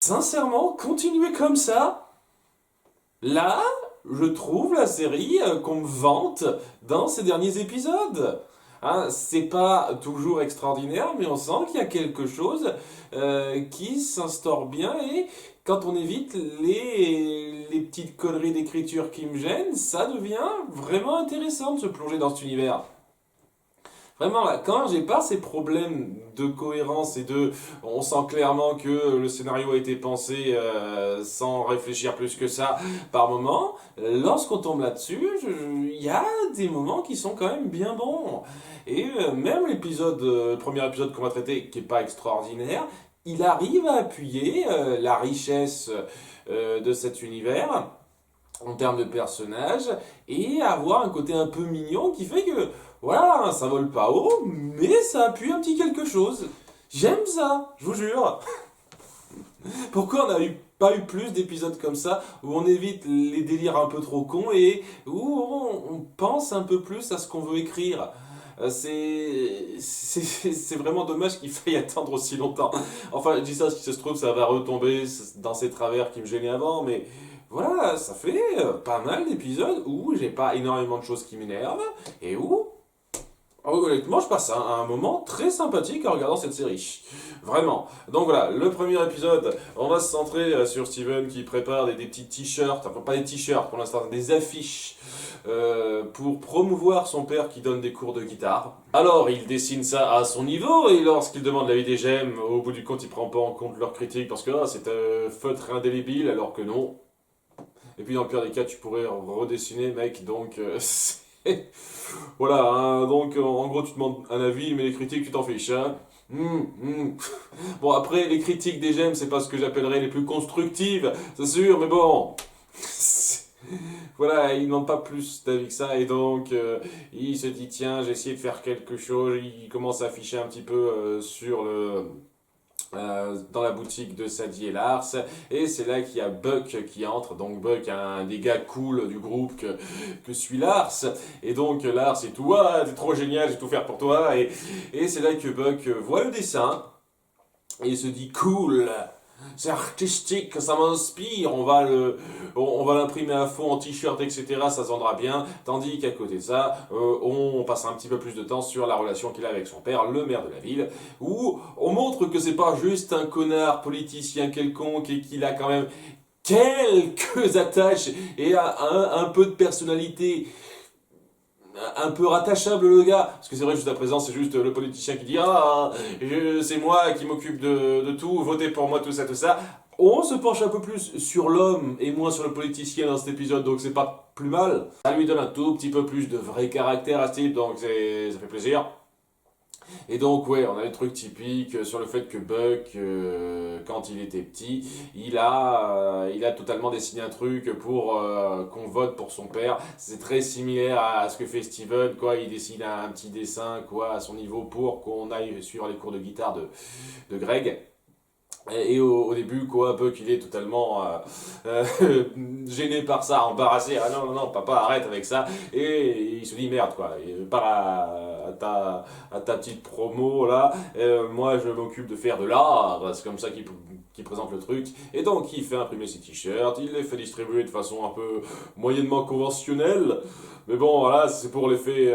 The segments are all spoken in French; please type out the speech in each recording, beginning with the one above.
Sincèrement, continuer comme ça, là, je trouve la série qu'on me vante dans ces derniers épisodes. Hein, c'est pas toujours extraordinaire, mais on sent qu'il y a quelque chose qui s'instaure bien et quand on évite les petites conneries d'écriture qui me gênent, ça devient vraiment intéressant de se plonger dans cet univers. Vraiment, là, quand j'ai pas ces problèmes de cohérence et de... On sent clairement que le scénario a été pensé sans réfléchir plus que ça par moment. Lorsqu'on tombe là-dessus, il y a des moments qui sont quand même bien bons. Et même le premier épisode qu'on va traiter, qui est pas extraordinaire, il arrive à appuyer la richesse de cet univers en termes de personnages et avoir un côté un peu mignon qui fait que voilà, ça vole pas haut, mais ça appuie un petit quelque chose. J'aime ça, je vous jure. Pourquoi on n'a pas eu plus d'épisodes comme ça où on évite les délires un peu trop cons et où on pense un peu plus à ce qu'on veut écrire. C'est vraiment dommage qu'il faille attendre aussi longtemps. Enfin, je dis ça, si ça se trouve, ça va retomber dans ces travers qui me gênaient avant, mais voilà, ça fait pas mal d'épisodes où j'ai pas énormément de choses qui m'énervent et où honnêtement, je passe un moment très sympathique en regardant cette série. Vraiment. Donc voilà, le premier épisode, on va se centrer sur Steven qui prépare des petits t-shirts, enfin pas des t-shirts pour l'instant, des affiches pour promouvoir son père qui donne des cours de guitare. Alors, il dessine ça à son niveau et lorsqu'il demande l'avis des gemmes, au bout du compte, il prend pas en compte leurs critiques parce que c'est un feutre indélébile alors que non. Et puis dans le pire des cas, tu pourrais redessiner, mec, donc voilà, hein, donc en gros tu te demandes un avis, mais les critiques tu t'en fiches. Hein. Bon après les critiques des gemmes c'est pas ce que j'appellerais les plus constructives, c'est sûr, mais bon. Voilà, il n'ont pas plus d'avis que ça et donc il se dit tiens j'ai essayé de faire quelque chose, il commence à afficher un petit peu sur le dans la boutique de Sadie et Lars et c'est là qu'il y a Buck qui entre, donc Buck un des gars cool du groupe que suit Lars et donc Lars est tout ouais, t'es trop génial, je vais tout faire pour toi et c'est là que Buck voit le dessin et il se dit cool, c'est artistique, ça m'inspire, on va l'imprimer à fond en t-shirt, etc. Ça se vendra bien. Tandis qu'à côté de ça, on passe un petit peu plus de temps sur la relation qu'il a avec son père, le maire de la ville, où on montre que c'est pas juste un connard politicien quelconque et qu'il a quand même quelques attaches et un peu de personnalité un peu rattachable le gars, parce que c'est vrai juste à présent c'est juste le politicien qui dit c'est moi qui m'occupe de tout, votez pour moi tout ça tout ça. On se penche un peu plus sur l'homme et moins sur le politicien dans cet épisode, donc c'est pas plus mal. Ça lui donne un tout petit peu plus de vrai caractère à ce type, donc ça fait plaisir. Et donc, ouais, on a le truc typique sur le fait que Buck, quand il était petit, il a totalement dessiné un truc pour qu'on vote pour son père. C'est très similaire à ce que fait Steven, quoi. Il dessine un petit dessin, quoi, à son niveau pour qu'on aille suivre les cours de guitare de Greg. Et au début, quoi, Buck, il est totalement gêné par ça, embarrassé. Ah non, non, non, papa, arrête avec ça. Et il se dit merde, quoi. Il part à ta petite promo, là. Moi, je m'occupe de faire de l'art. C'est comme ça qu'il présente le truc. Et donc, il fait imprimer ses t-shirts. Il les fait distribuer de façon un peu moyennement conventionnelle. Mais bon, voilà, c'est pour l'effet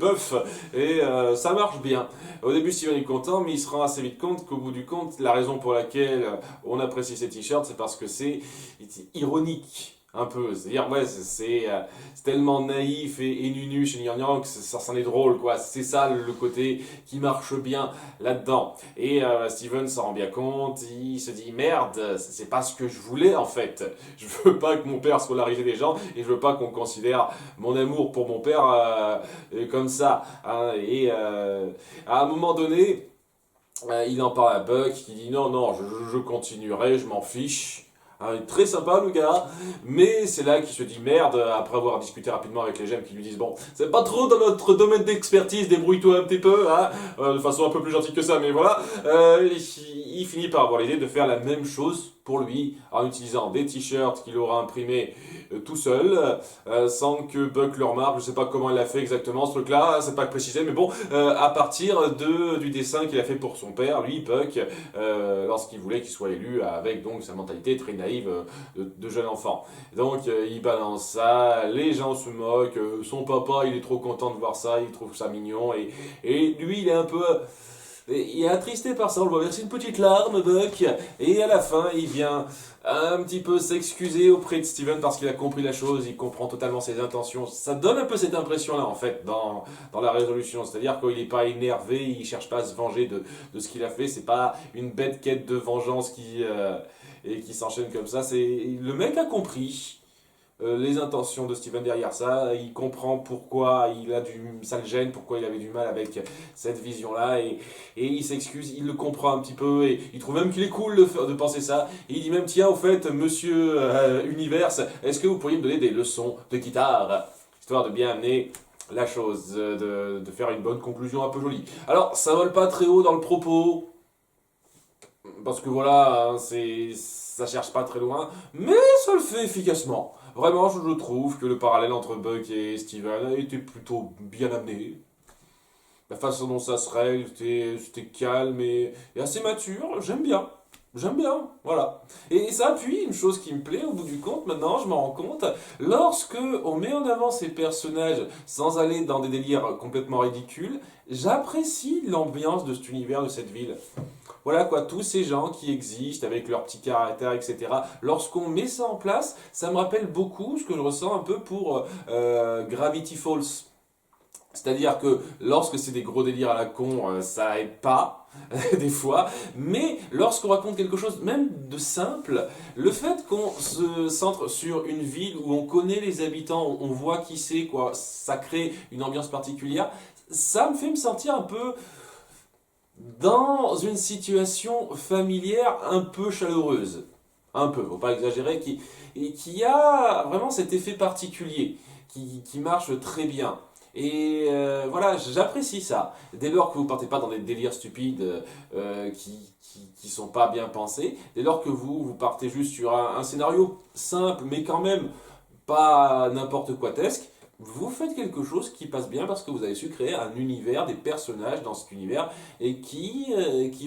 bœuf. Et ça marche bien. Au début, Steven est content, mais il se rend assez vite compte qu'au bout du compte, la raison pour laquelle on apprécie ces t-shirts, c'est parce que c'est ironique. Un peu, c'est-à-dire, ouais, c'est tellement naïf et nunuche et gnangnan que ça s'en est drôle, quoi. C'est ça le côté qui marche bien là-dedans. Et Steven s'en rend bien compte, il se dit merde, c'est pas ce que je voulais en fait. Je veux pas que mon père soit la risée des gens et je veux pas qu'on considère mon amour pour mon père comme ça. Hein. Et à un moment donné, il en parle à Buck qui dit non, non, je continuerai, je m'en fiche. Hein, il est très sympa le gars, mais c'est là qu'il se dit merde après avoir discuté rapidement avec les gemmes qui lui disent bon, c'est pas trop dans notre domaine d'expertise, débrouille-toi un petit peu, hein, de façon un peu plus gentille que ça, mais voilà. Il finit par avoir l'idée de faire la même chose pour lui en utilisant des t-shirts qu'il aura imprimés tout seul, sans que Buck le remarque. Je sais pas comment il a fait exactement ce truc-là, c'est pas précisé, mais bon, à partir du dessin qu'il a fait pour son père, lui, Buck, lorsqu'il voulait qu'il soit élu avec donc sa mentalité très naïve de jeune enfant. Donc il balance ça, les gens se moquent, son papa il est trop content de voir ça, il trouve ça mignon, et lui il est un peu... Il est attristé par ça, on le voit verser une petite larme, Buck, et à la fin, il vient un petit peu s'excuser auprès de Steven parce qu'il a compris la chose, il comprend totalement ses intentions. Ça donne un peu cette impression-là, en fait, dans la résolution. C'est-à-dire qu'il n'est pas énervé, il cherche pas à se venger de ce qu'il a fait, c'est pas une bête quête de vengeance qui s'enchaîne comme ça. Le mec a compris les intentions de Steven derrière ça, il comprend pourquoi ça le gêne, pourquoi il avait du mal avec cette vision-là, et il s'excuse, il le comprend un petit peu, et il trouve même qu'il est cool de penser ça, et il dit même, tiens, au fait, monsieur Universe, est-ce que vous pourriez me donner des leçons de guitare, histoire de bien amener la chose, de faire une bonne conclusion un peu jolie. Alors, ça vole pas très haut dans le propos, parce que voilà, hein, ça cherche pas très loin, mais ça le fait efficacement. Vraiment, je trouve que le parallèle entre Buck et Steven a été plutôt bien amené. La façon dont ça se règle, c'était calme et assez mature. J'aime bien. J'aime bien, voilà. Et ça appuie une chose qui me plaît au bout du compte, maintenant je m'en rends compte, lorsque on met en avant ces personnages sans aller dans des délires complètement ridicules, j'apprécie l'ambiance de cet univers, de cette ville. Voilà quoi, tous ces gens qui existent avec leur petit caractère, etc. Lorsqu'on met ça en place, ça me rappelle beaucoup ce que je ressens un peu pour Gravity Falls. C'est-à-dire que lorsque c'est des gros délires à la con, ça aide pas, des fois, mais lorsqu'on raconte quelque chose même de simple, le fait qu'on se centre sur une ville où on connaît les habitants, on voit qui c'est, quoi, ça crée une ambiance particulière, ça me fait me sentir un peu dans une situation familière un peu chaleureuse. Un peu, faut pas exagérer, qui a vraiment cet effet particulier, qui marche très bien. Et voilà, j'apprécie ça. Dès lors que vous partez pas dans des délires stupides qui sont pas bien pensés, dès lors que vous partez juste sur un scénario simple, mais quand même pas n'importe quoi tesque, vous faites quelque chose qui passe bien parce que vous avez su créer un univers, des personnages dans cet univers et qui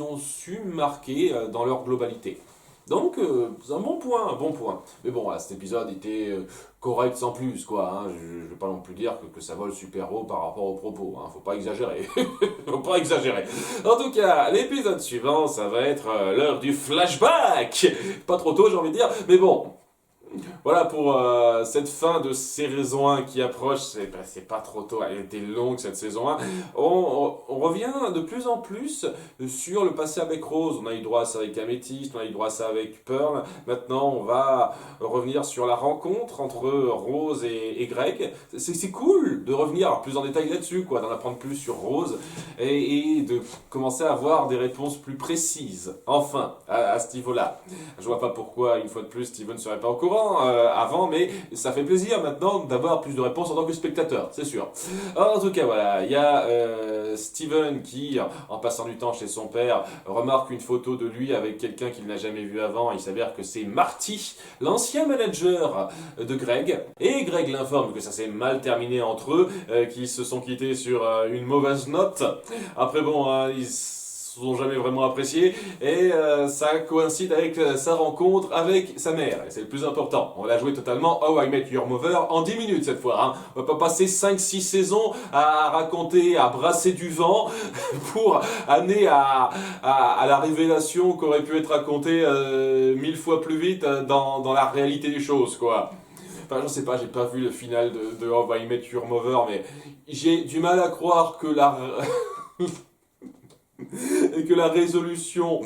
ont su marquer dans leur globalité. Donc, c'est un bon point, un bon point. Mais bon, voilà, cet épisode était correct sans plus, quoi. Hein. Je ne vais pas non plus dire que ça vole super haut par rapport aux propos. Hein. Faut pas exagérer. Faut pas exagérer. En tout cas, l'épisode suivant, ça va être l'heure du flashback. Pas trop tôt, j'ai envie de dire. Mais bon, voilà pour cette fin de saison 1 qui approche, c'est pas trop tôt, elle était longue cette saison 1. On revient de plus en plus sur le passé avec Rose, on a eu droit à ça avec Améthyste, on a eu droit à ça avec Pearl, maintenant on va revenir sur la rencontre entre Rose et Greg. C'est cool de revenir alors, plus en détail là-dessus, quoi, d'en apprendre plus sur Rose et de commencer à avoir des réponses plus précises, enfin, à ce niveau-là. Je vois pas pourquoi, une fois de plus, Steven ne serait pas au courant avant, mais ça fait plaisir maintenant d'avoir plus de réponses en tant que spectateur, c'est sûr. En tout cas, voilà, il y a Steven qui, en passant du temps chez son père, remarque une photo de lui avec quelqu'un qu'il n'a jamais vu avant. Il s'avère que c'est Marty, l'ancien manager de Greg. Et Greg l'informe que ça s'est mal terminé entre eux, qu'ils se sont quittés sur une mauvaise note. Après bon, ils sont jamais vraiment appréciés et ça coïncide avec sa rencontre avec sa mère et c'est le plus important. On l'a joué totalement How I Met Your Mother en 10 minutes cette fois. Hein. On va pas passer 5-6 saisons à raconter, à brasser du vent pour amener à la révélation qu'aurait pu être racontée 1000 fois plus vite dans la réalité des choses, quoi. Enfin, je sais pas, j'ai pas vu le final de How I Met Your Mother, mais j'ai du mal à croire que et que la résolution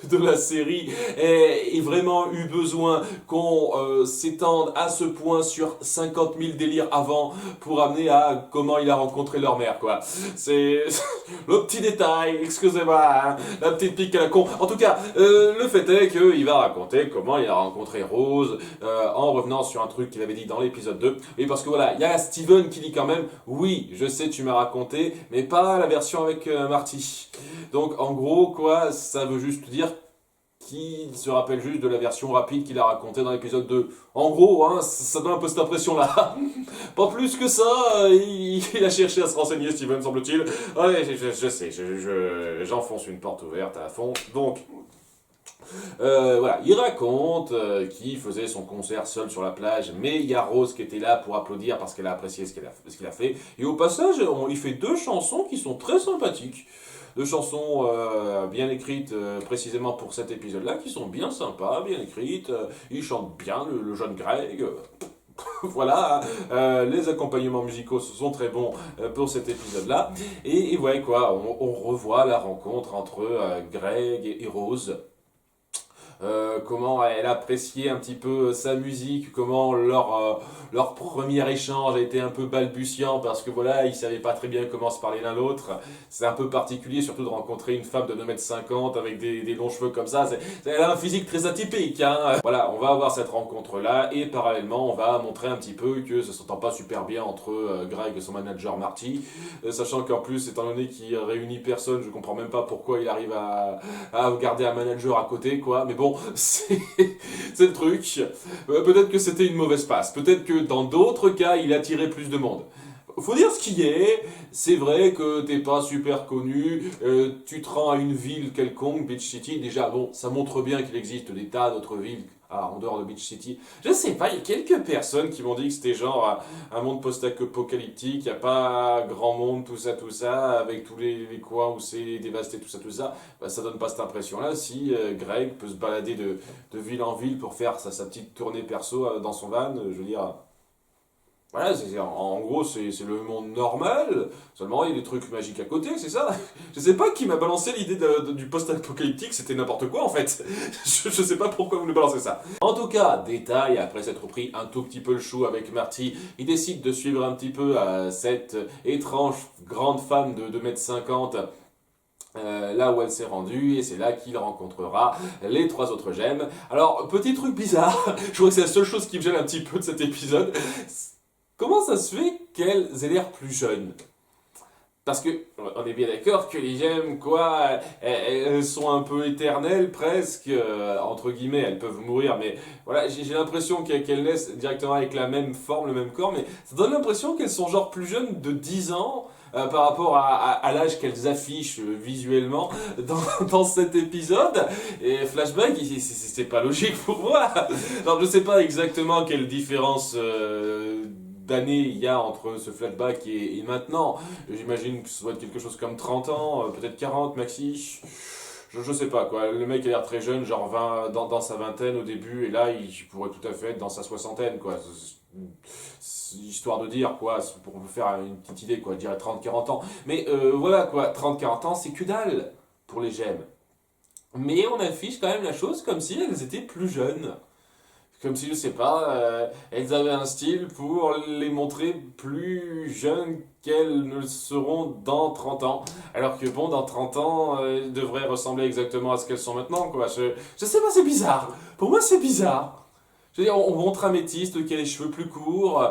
de la série ait vraiment eu besoin qu'on s'étende à ce point sur 50 000 délires avant pour amener à comment il a rencontré leur mère, quoi. C'est le petit détail, excusez-moi, hein, la petite pique à la con. En tout cas, le fait est qu'il va raconter comment il a rencontré Rose en revenant sur un truc qu'il avait dit dans l'épisode 2. Et parce que voilà, il y a Steven qui dit quand même, oui, je sais, tu m'as raconté, mais pas la version avec Marty. Donc en gros, quoi, ça veut juste dire qui se rappelle juste de la version rapide qu'il a racontée dans l'épisode 2. En gros, hein, ça donne un peu cette impression-là. Pas plus que ça, il a cherché à se renseigner, Steven, semble-t-il. Ouais, je sais, j'enfonce une porte ouverte à fond. Donc, voilà, il raconte qu'il faisait son concert seul sur la plage, mais il y a Rose qui était là pour applaudir parce qu'elle a apprécié ce qu'il a fait. Et au passage, il fait 2 chansons qui sont très sympathiques. 2 chansons bien écrites précisément pour cet épisode-là, qui sont bien sympas, bien écrites. Il chante bien, le jeune Greg. Voilà, les accompagnements musicaux sont très bons pour cet épisode-là. Et ouais, quoi, on revoit la rencontre entre Greg et Rose. Comment elle appréciait un petit peu sa musique, comment leur premier échange a été un peu balbutiant parce que voilà, ils savaient pas très bien comment se parler l'un l'autre. C'est un peu particulier, surtout de rencontrer une femme de 2,50 m avec des longs cheveux comme ça. Elle a un physique très atypique, hein. Voilà, on va avoir cette rencontre-là et parallèlement, on va montrer un petit peu que ça s'entend pas super bien entre Greg et son manager Marty, sachant qu'en plus, étant donné qu'il réunit personne, je comprends même pas pourquoi il arrive à garder un manager à côté, quoi. Mais bon, c'est le truc. Peut-être que c'était une mauvaise passe. Peut-être que dans d'autres cas, il attirait plus de monde. Faut dire ce qui est, c'est vrai que t'es pas super connu, tu te rends à une ville quelconque, Beach City, déjà bon, ça montre bien qu'il existe des tas d'autres villes en dehors de Beach City. Je sais pas, il y a quelques personnes qui m'ont dit que c'était genre un monde post-apocalyptique, il n'y a pas grand monde, tout ça, avec tous les coins où c'est dévasté, tout ça, bah, ça donne pas cette impression-là. Si Greg peut se balader de ville en ville pour faire sa petite tournée perso dans son van, je veux dire... Voilà, en gros, c'est le monde normal, seulement il y a des trucs magiques à côté, c'est ça. Je sais pas qui m'a balancé l'idée du post-apocalyptique, c'était n'importe quoi en fait. Je sais pas pourquoi vous me balancez ça. En tout cas, détail, après s'être pris un tout petit peu le chou avec Marty, il décide de suivre un petit peu cette étrange grande femme de 2,50 m. Là où elle s'est rendue, et c'est là qu'il rencontrera les 3 autres gemmes. Alors, petit truc bizarre, je crois que c'est la seule chose qui me gêne un petit peu de cet épisode. Comment ça se fait qu'elles aient l'air plus jeunes? Parce que, on est bien d'accord que les gemmes, quoi, elles sont un peu éternelles presque, entre guillemets, elles peuvent mourir, mais voilà, j'ai l'impression qu'elles naissent directement avec la même forme, le même corps, mais ça donne l'impression qu'elles sont genre plus jeunes de 10 ans, par rapport à l'âge qu'elles affichent visuellement dans cet épisode. Et Flashback, c'est pas logique pour moi. Alors je sais pas exactement quelle différence d'années il y a entre ce flashback et maintenant. J'imagine que ça doit être quelque chose comme 30 ans, peut-être 40 maxi. Je sais pas quoi, le mec a l'air très jeune, genre 20, dans sa vingtaine au début, et là il pourrait tout à fait être dans sa soixantaine, quoi. Histoire de dire, quoi, pour vous faire une petite idée, quoi, je dirais 30-40 ans. Mais voilà, quoi, 30-40 ans, c'est que dalle pour les gemmes. Mais on affiche quand même la chose comme si elles étaient plus jeunes. Comme si, je sais pas, elles avaient un style pour les montrer plus jeunes qu'elles ne le seront dans 30 ans. Alors que bon, dans 30 ans, elles devraient ressembler exactement à ce qu'elles sont maintenant, quoi. Je sais pas, c'est bizarre. Pour moi, c'est bizarre. Je veux dire, on montre Améthyste qui a les cheveux plus courts.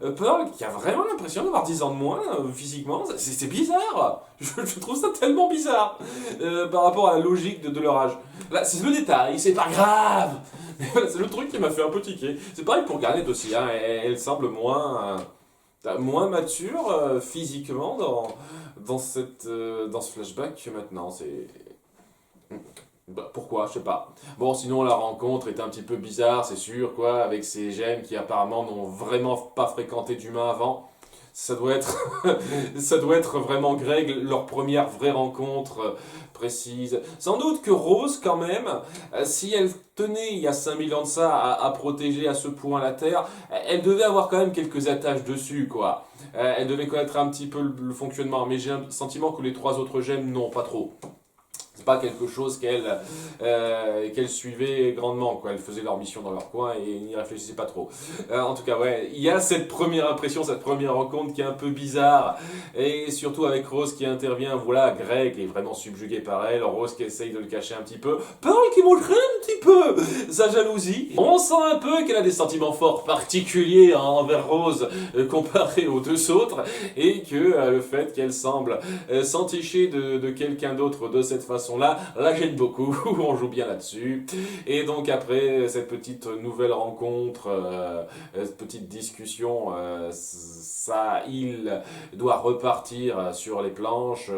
Pearl qui a vraiment l'impression d'avoir 10 ans de moins physiquement. C'est bizarre. Je trouve ça tellement bizarre par rapport à la logique de leur âge. Là, c'est le détail, c'est pas grave. Mais voilà, c'est le truc qui m'a fait un peu tiquer. C'est pareil pour Garnet aussi. Hein. Elle semble moins mature physiquement dans ce flashback que maintenant. C'est... Bah, pourquoi, je sais pas. Bon, sinon la rencontre est un petit peu bizarre, c'est sûr, quoi, avec ces gemmes qui apparemment n'ont vraiment pas fréquenté d'humains avant. Ça doit être, ça doit être vraiment Greg, leur première vraie rencontre précise. Sans doute que Rose, quand même, si elle tenait il y a 5000 ans de ça à protéger à ce point la Terre, elle devait avoir quand même quelques attaches dessus, quoi. Elle devait connaître un petit peu le fonctionnement, mais j'ai un sentiment que les 3 autres gemmes, non, pas trop. C'est pas quelque chose qu'elle suivait grandement, quoi. Elles faisaient leur mission dans leur coin et n'y réfléchissaient pas trop. En tout cas, ouais, il y a cette première impression, cette première rencontre qui est un peu bizarre, et surtout avec Rose qui intervient. Voilà, Greg est vraiment subjugué par elle, Rose qui essaye de le cacher un petit peu, Pearl qui montrerait un petit peu sa jalousie. On sent un peu qu'elle a des sentiments forts particuliers envers Rose comparé aux 2 autres, et que le fait qu'elle semble s'enticher de quelqu'un d'autre de cette façon façon-là, la j'aime beaucoup, on joue bien là-dessus. Et donc après cette petite nouvelle rencontre, cette petite discussion, il doit repartir sur les planches,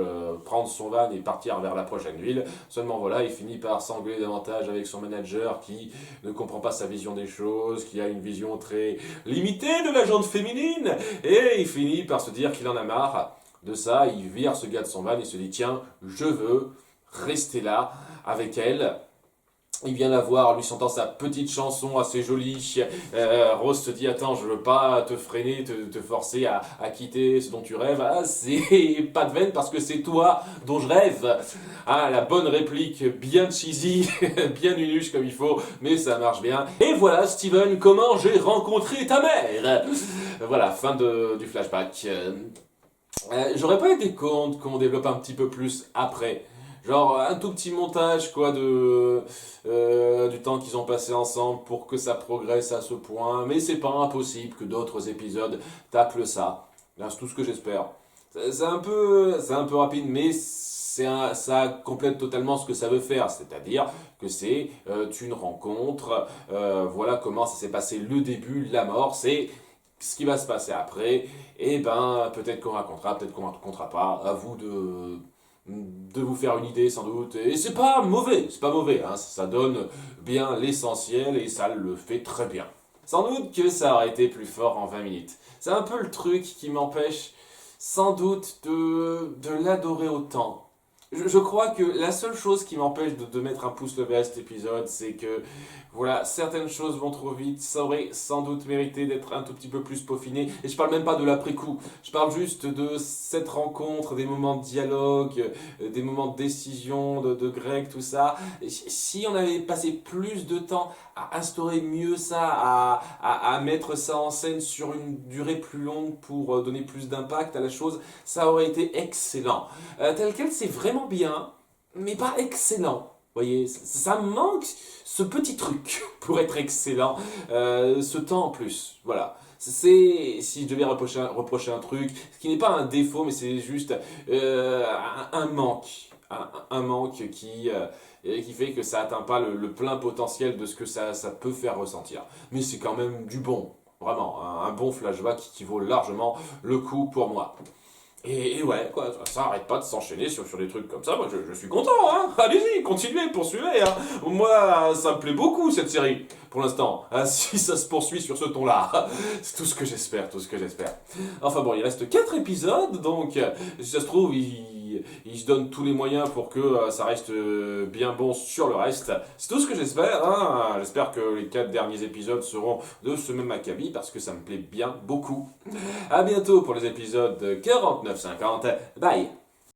prendre son van et partir vers la prochaine ville. Seulement voilà, il finit par s'engueuler davantage avec son manager qui ne comprend pas sa vision des choses, qui a une vision très limitée de la gente féminine, et il finit par se dire qu'il en a marre de ça. Il vire ce gars de son van et se dit tiens, je veux rester là avec elle. Il vient la voir, lui chantant sa petite chanson assez jolie. Rose te dit attends, je veux pas te freiner, te forcer à quitter ce dont tu rêves. Ah, c'est pas de veine parce que c'est toi dont je rêve. Ah, la bonne réplique, bien cheesy, bien nunuche comme il faut, mais ça marche bien. Et voilà Steven, comment j'ai rencontré ta mère. Voilà, fin du flashback. J'aurais pas été contre qu'on développe un petit peu plus après. Genre un tout petit montage quoi du temps qu'ils ont passé ensemble pour que ça progresse à ce point. Mais c'est pas impossible que d'autres épisodes taclent ça. Là, c'est tout ce que j'espère. C'est un peu rapide, mais ça complète totalement ce que ça veut faire. C'est-à-dire que c'est une rencontre. Voilà comment ça s'est passé le début, la mort. C'est ce qui va se passer après. Et ben peut-être qu'on racontera, peut-être qu'on racontera pas. À vous de vous faire une idée sans doute, et c'est pas mauvais, hein. Ça donne bien l'essentiel et ça le fait très bien. Sans doute que ça aurait été plus fort en 20 minutes. C'est un peu le truc qui m'empêche sans doute de l'adorer autant. Je crois que la seule chose qui m'empêche de mettre un pouce levé à cet épisode, c'est que voilà, certaines choses vont trop vite, ça aurait sans doute mérité d'être un tout petit peu plus peaufiné. Et je parle même pas de l'après-coup, je parle juste de cette rencontre, des moments de dialogue, des moments de décision, de Greg, tout ça. Si on avait passé plus de temps à instaurer mieux ça, à mettre ça en scène sur une durée plus longue pour donner plus d'impact à la chose, ça aurait été excellent. Tel quel, c'est vraiment bien, mais pas excellent. Vous voyez, ça manque ce petit truc pour être excellent, ce temps en plus, voilà. Si je devais reprocher un truc, ce qui n'est pas un défaut, mais c'est juste un manque. Un manque qui fait que ça atteint pas le plein potentiel de ce que ça peut faire ressentir. Mais c'est quand même du bon, vraiment, un bon flashback qui vaut largement le coup pour moi. Et ouais, quoi, ça arrête pas de s'enchaîner sur des trucs comme ça. Moi, je suis content, hein. Allez-y, continuez, poursuivez, hein. Moi, ça me plaît beaucoup, cette série, pour l'instant. Hein, si ça se poursuit sur ce ton-là. C'est tout ce que j'espère, Enfin bon, il reste 4 épisodes, donc, si ça se trouve, il se donne tous les moyens pour que ça reste bien bon sur le reste. C'est tout ce que j'espère, hein. J'espère que les 4 derniers épisodes seront de ce même acabit, parce que ça me plaît bien beaucoup. À bientôt pour les épisodes 49-50. Bye!